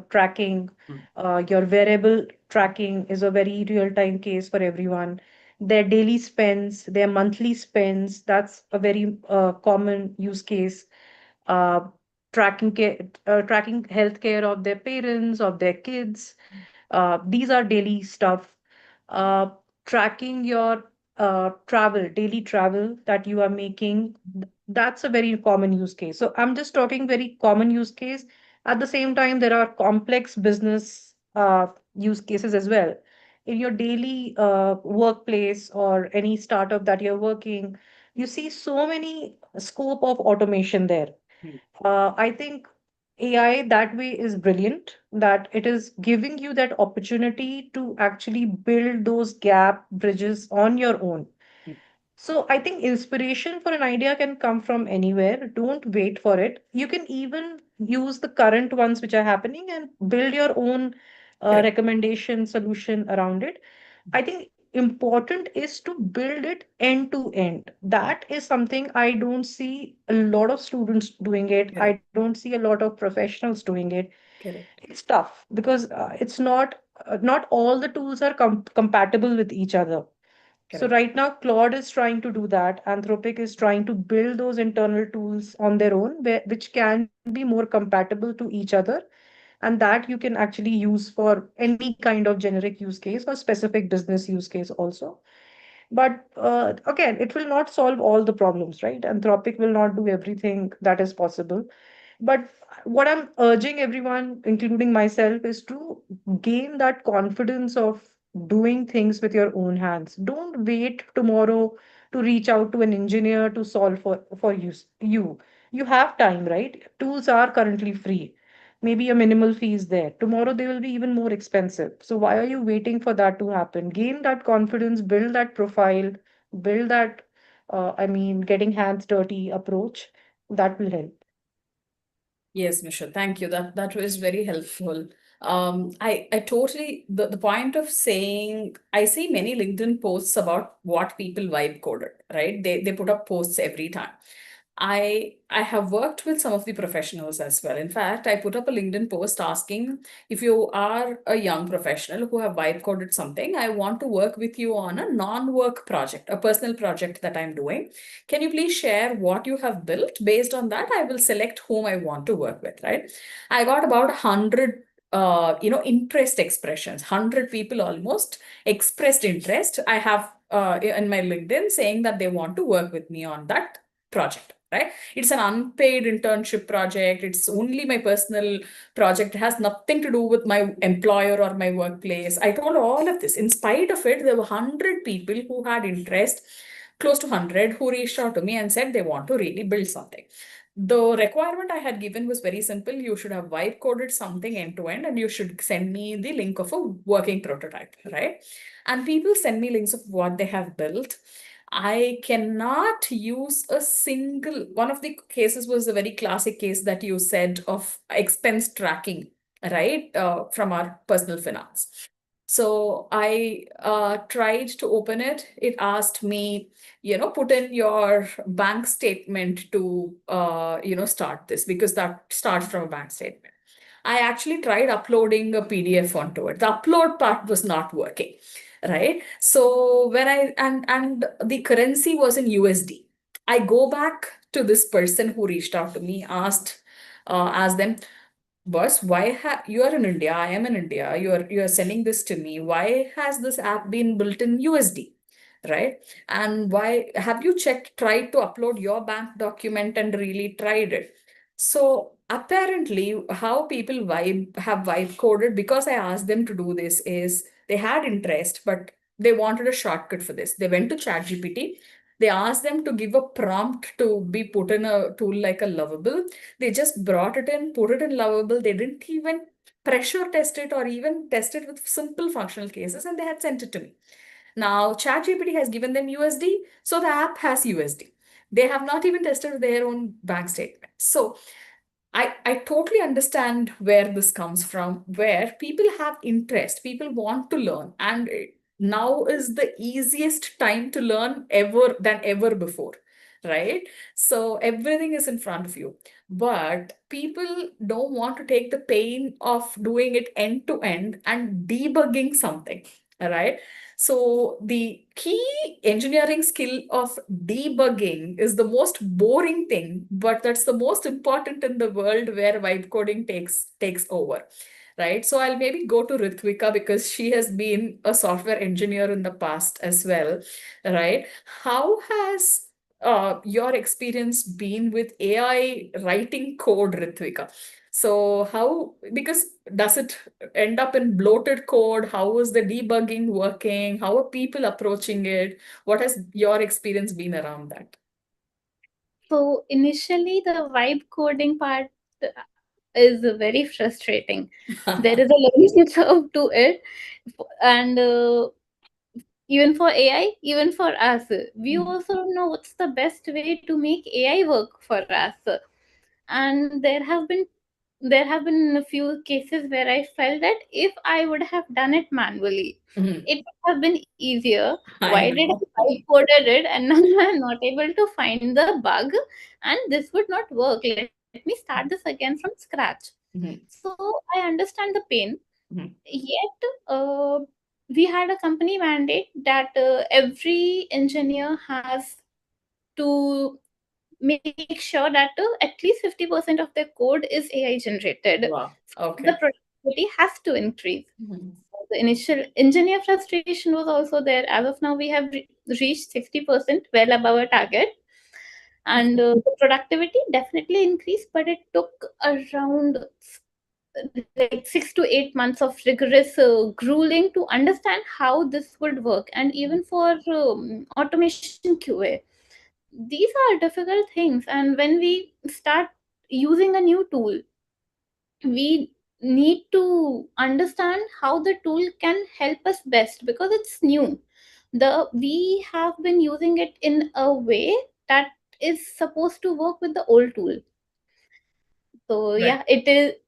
tracking, mm. your wearable tracking is a very real-time case for everyone. Their daily spends, their monthly spends, that's a very common use case. Uh, tracking healthcare of their parents, of their kids, these are daily stuff. Uh, Tracking your daily travel that you are making, that's a very common use case. So I'm just talking very common use case. At the same time, there are complex business use cases as well. In your daily workplace or any startup that you're working, you see so many scope of automation there. I think AI that way is brilliant, that it is giving you that opportunity to actually build those gap bridges on your own. So I think inspiration for an idea can come from anywhere. Don't wait for it. You can even use the current ones which are happening and build your own Correct. recommendation solution around it. I think important is to build it end to end. That is something I don't see a lot of students doing it. I Correct. don't see a lot of professionals doing it. Correct. It's tough because it's not all the tools are compatible with each other. So Correct. right now, Claude is trying to do that. Anthropic is trying to build those internal tools on their own, which can be more compatible to each other, and that you can actually use for any kind of generic use case or specific business use case also. But again, it will not solve all the problems, right? Anthropic will not do everything that is possible. But what I'm urging everyone, including myself, is to gain that confidence of doing things with your own hands. Don't wait tomorrow to reach out to an engineer to solve for you. You have time, right? Tools are currently free. Maybe a minimal fee is there. Tomorrow they will be even more expensive. So why are you waiting for that to happen? Gain that confidence, build that profile, build that, getting hands dirty approach. That will help. Yes, Misha, thank you. That was very helpful. I totally the point of saying I see many LinkedIn posts about what people vibe coded, right? They put up posts every time. I have worked with some of the professionals as well. In fact, I put up a LinkedIn post asking if you are a young professional who have vibe coded something, I want to work with you on a non-work project, a personal project that I'm doing. Can you please share what you have built? Based on that, I will select whom I want to work with, right? I got about 100 interest expressions. 100 people almost expressed interest. I have in my LinkedIn saying that they want to work with me on that project, right? It's an unpaid internship project. It's only my personal project. It has nothing to do with my employer or my workplace. I told all of this. In spite of it, there were 100 people who had interest, close to 100, who reached out to me and said they want to really build something. The requirement I had given was very simple. You should have vibe coded something end to end, and you should send me the link of a working prototype, right? And people send me links of what they have built. I cannot use a single one of the cases was a very classic case that you said of expense tracking, right? From our personal finance. So I tried to open it. It asked me, put in your bank statement to, start this because that starts from a bank statement. I actually tried uploading a PDF onto it. The upload part was not working, right? So when and the currency was in USD. I go back to this person who reached out to me, asked them, boss, you are in India, I am in India, you are sending this to me. Why has this app been built in USD? Right? And why have you tried to upload your bank document and really tried it? So apparently, how people vibe coded, because I asked them to do this, is they had interest, but they wanted a shortcut for this. They went to ChatGPT. They asked them to give a prompt to be put in a tool like a Lovable. They just brought it in, put it in Lovable. They didn't even pressure test it or even test it with simple functional cases, and they had sent it to me. Now, ChatGPT has given them USD, so the app has USD. They have not even tested their own bank statement. So I totally understand where this comes from, where people have interest, people want to learn, and now is the easiest time to learn ever than ever before, right? So everything is in front of you, but people don't want to take the pain of doing it end to end and debugging something, right? So the key engineering skill of debugging is the most boring thing, but that's the most important in the world where vibe coding takes over. Right. So I'll maybe go to Ritvika because she has been a software engineer in the past as well. Right. How has your experience been with AI writing code, Ritvika? So how, because does it end up in bloated code? How is the debugging working? How are people approaching it? What has your experience been around that? So initially, the vibe coding part is very frustrating. There is a learning curve to it, and even for AI, even for us, we also don't know what's the best way to make AI work for us. And there have been a few cases where I felt that if I would have done it manually, it would have been easier. I Why did know. I coded it and now I'm not able to find the bug and this would not work? Let me start this again from scratch. Mhm. So I understand the pain. Mhm. Yet, we had a company mandate that every engineer has to make sure that at least 50% of their code is AI generated. Wow. The Okay. productivity has to increase. Mhm. The initial engineer frustration was also there. As of now, we have reached 60%, well above our target. And the productivity definitely increased, but it took around like 6 to 8 months of rigorous grueling to understand how this would work. And even for automation QA, these are difficult things. And when we start using a new tool, we need to understand how the tool can help us best because it's new. We have been using it in a way that is supposed to work with the old tool. So Right. yeah, it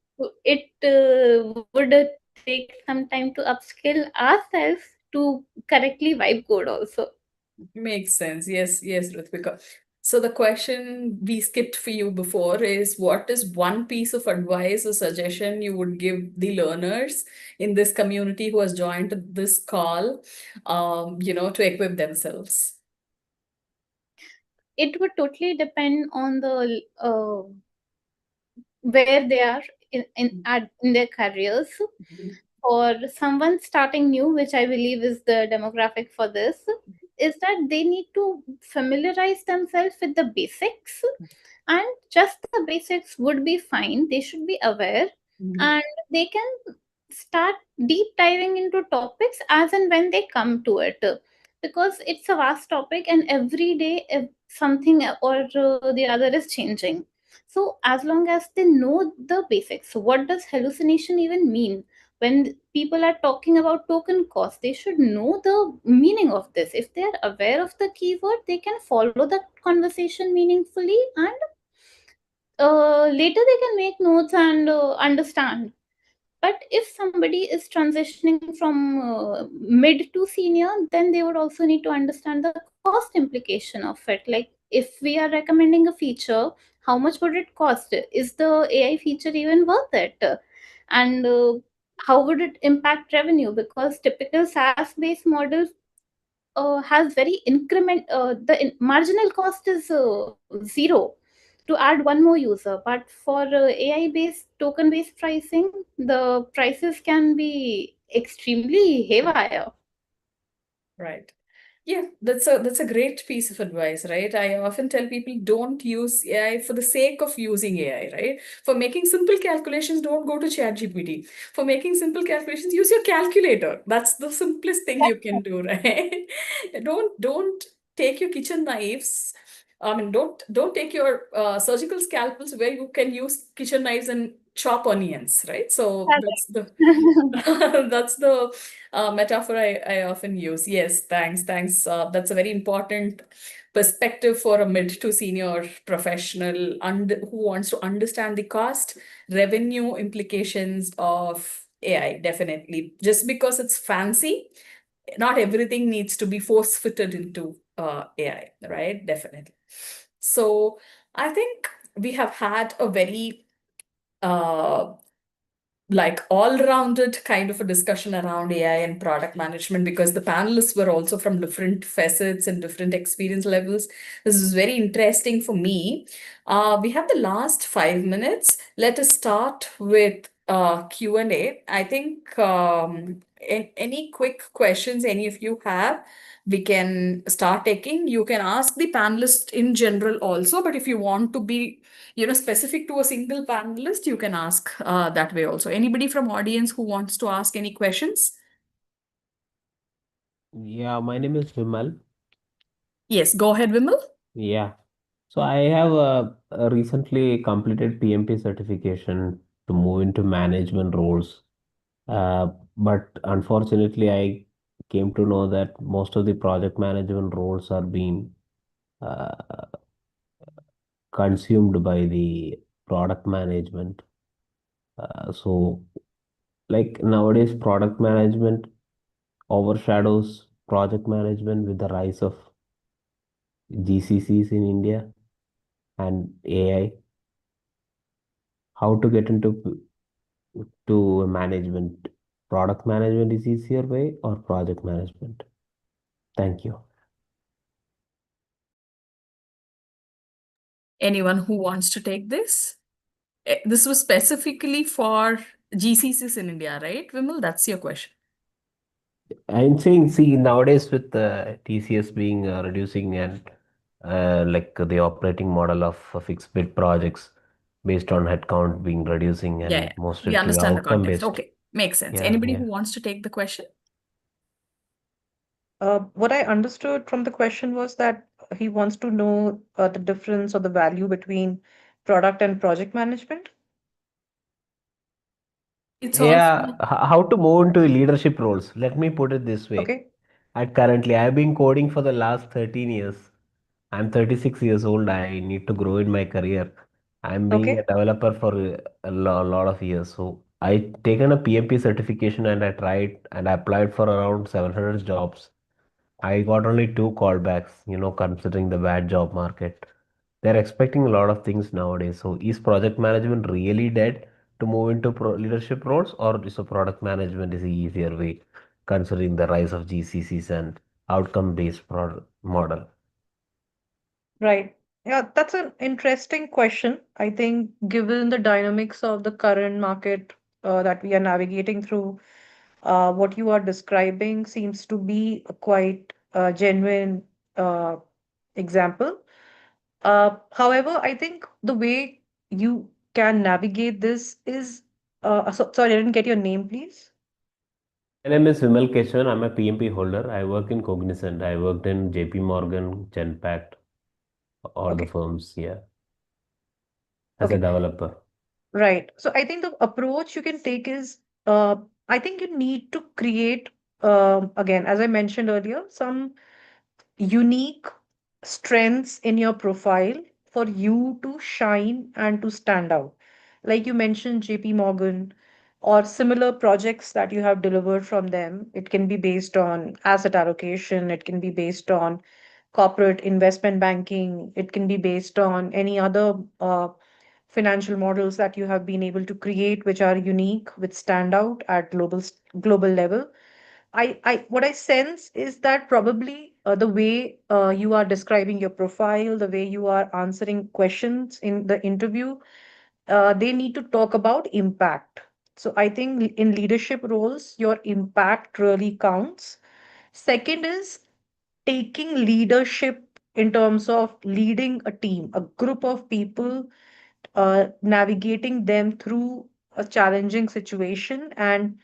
would take some time to upskill ourselves to correctly vibe code also. Makes sense. Yes, yes, Ritvika. So the question we skipped for you before is what is one piece of advice or suggestion you would give the learners in this community who has joined this call, to equip themselves? It would totally depend on the where they are in their careers. For someone starting new, which I believe is the demographic for this, is that they need to familiarize themselves with the basics, and just the basics would be fine. They should be aware, Mhm. and they can start deep diving into topics as and when they come to it, because it's a vast topic and every day something or the other is changing. So as long as they know the basics, so what does hallucination even mean? When people are talking about token cost, they should know the meaning of this. If they are aware of the keyword, they can follow the conversation meaningfully, and later they can make notes and understand. But if somebody is transitioning from mid to senior, then they would also need to understand the cost implication of it. Like, if we are recommending a feature, how much would it cost? Is the AI feature even worth it? And how would it impact revenue? Because typical SaaS based models has very increment, marginal cost is zero to add one more user. But for AI based token based pricing, the prices can be extremely haywire. Right. Yeah, that's a great piece of advice, right? I often tell people don't use AI for the sake of using AI, right? For making simple calculations, don't go to ChatGPT. For making simple calculations, use your calculator. That's the simplest thing you can do, right? Don't take your kitchen knives. I mean, don't take your surgical scalpels where you can use kitchen knives and chop onions, right? So that's the that's the metaphor I often use. Yes, thanks. That's a very important perspective for a mid to senior professional who wants to understand the cost, revenue implications of AI. Definitely, just because it's fancy, not everything needs to be force fitted into AI, right? Definitely. So I think we have had a very uh, like all-rounded kind of a discussion around AI and product management because the panelists were also from different facets and different experience levels. This is very interesting for me. We have the last 5 minutes. Let us start with Q&A. I think any quick questions any of you have, we can start taking. You can ask the panelists in general also, but if you want to be specific to a single panelist, you can ask that way also. Anybody from audience who wants to ask any questions? Yeah, my name is Vimal. Yes, go ahead, Vimal. Yeah. So I have recently completed PMP certification to move into management roles. But unfortunately, I came to know that most of the project management roles are being uh, consumed by the product management. So, like nowadays, product management overshadows project management with the rise of GCCs in India and AI. How to get into to management? Product management is easier way or project management? Thank you. Anyone who wants to take this? This was specifically for GCCs in India, right, Vimal? That's your question. I'm saying, see, nowadays with TCS being reducing and like the operating model of fixed bid projects based on headcount being reducing Yeah, and we mostly to understand the outcome context. based. Okay, makes sense. Yeah, Anybody yeah. who wants to take the question? What I understood from the question was that he wants to know the difference or the value between product and project management. It's also Yeah, how to move into leadership roles? Let me put it this way. Okay. At currently, I've been coding for the last 13 years. I'm 36 years old. I need to grow in my career. I'm being a Okay. developer for lot of years. So I taken a PMP certification and I tried and I applied for around 700 jobs. I got only two callbacks, considering the bad job market. They're expecting a lot of things nowadays. So is project management really dead to move into leadership roles, or is a product management is the easier way, considering the rise of GCCs and outcome-based model? Right. Yeah, that's an interesting question. I think given the dynamics of the current market that we are navigating through, what you are describing seems to be a quite genuine uh, example. However, I think the way you can navigate this is, sorry, I didn't get your name, please. My name is Vimal Keshavan. I'm a PMP holder. I work in Cognizant. I worked in JP Morgan, Genpact, all the Okay. firms here as a Okay. developer. Right. So I think the approach you can take is, I think you need to create, again, as I mentioned earlier, some unique strengths in your profile for you to shine and to stand out. Like you mentioned, JP Morgan or similar projects that you have delivered from them. It can be based on asset allocation, it can be based on corporate investment banking, it can be based on any other financial models that you have been able to create, which are unique, which stand out at global level. What I sense is that probably the way you are describing your profile, the way you are answering questions in the interview, they need to talk about impact. So I think in leadership roles, your impact really counts. Second is taking leadership in terms of leading a team, a group of people, navigating them through a challenging situation and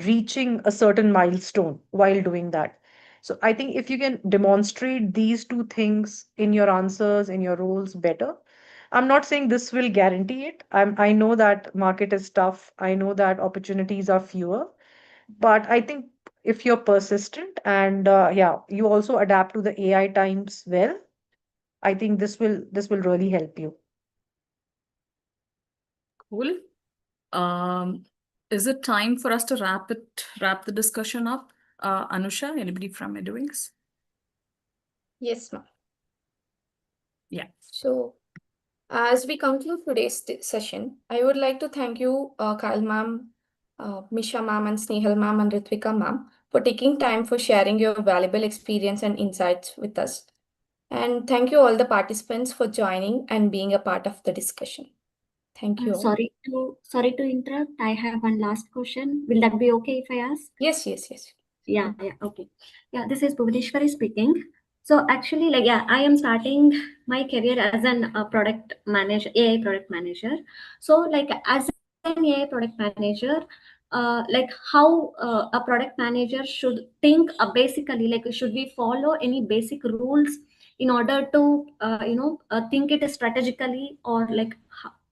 reaching a certain milestone while doing that. So I think if you can demonstrate these two things in your answers, in your roles better, I'm not saying this will guarantee it. I know that market is tough. I know that opportunities are fewer, but I think if you're persistent and yeah, you also adapt to the AI times well, I think this will really help you. cool. Um, is it time for us to wrap the discussion up? Anusha, anybody from Edwings? Yes, ma'am. Yeah. So, as we conclude today's session, I would like to thank you, Kyle ma'am, Misha ma'am, and Snehal ma'am, and Ritvika ma'am, for taking time for sharing your valuable experience and insights with us. And thank you all the participants for joining and being a part of the discussion. Thank you all. Sorry to interrupt. I have one last question. Will that be okay if I ask? Yes, yes, yes. Yeah, okay. Yeah, this is Bhuvaneshwari speaking. So actually, like, yeah, I am starting my career as an product manager, AI product manager. So, like, as an AI product manager, like how a product manager should think basically, like, should we follow any basic rules in order to, think it strategically, or like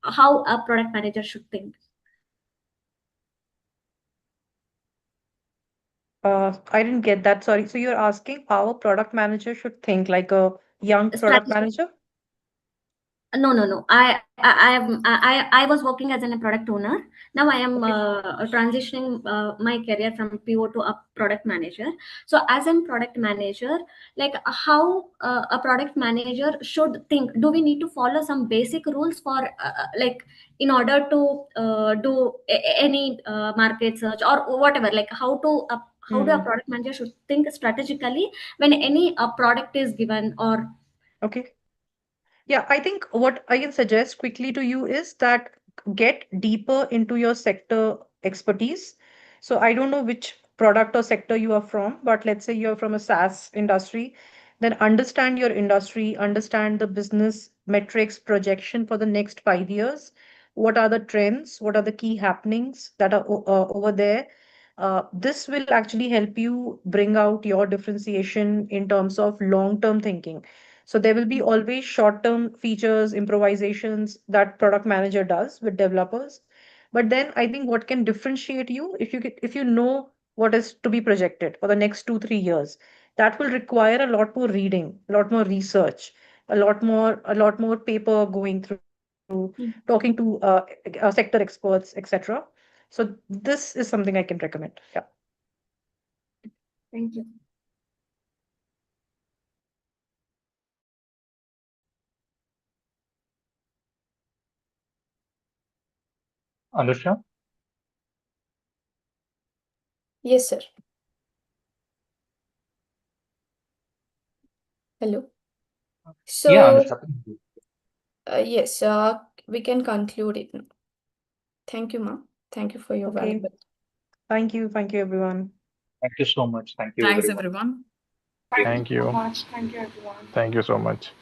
how a product manager should think? I didn't get that. Sorry. So you're asking how a product manager should think like a young product Strategy. manager? No, no, no. I was working as a product owner. Now I am Okay. transitioning my career from PO to a product manager. So as a product manager, like how a product manager should think. Do we need to follow some basic rules for like in order to do any market search or whatever? Like how do a Hmm. product manager should think strategically when any product is given or Okay. Yeah, I think what I can suggest quickly to you is that get deeper into your sector expertise. So I don't know which product or sector you are from, but let's say you're from a SaaS industry, then understand your industry, understand the business metrics projection for the next 5 years. What are the trends? What are the key happenings that are over there? This will actually help you bring out your differentiation in terms of long-term thinking. So there will be always short-term features, improvisations that product manager does with developers. But then I think what can differentiate you if you know what is to be projected for the next 2, 3 years, that will require a lot more reading, a lot more research, a lot more paper going through, talking to sector experts, etc. So this is something I can recommend. Yeah. thank you. Anusha? Yes, sir. Hello. Yeah, So, Anusha. yes, we can conclude it now. Thank you, ma'am. Thank you for your Okay. valuable. Thank you. Thank you, everyone. Thank you so much. Thank you, Thanks, everyone. everyone. Thank you Thank so you. much. Thank you, everyone. Thank you so much.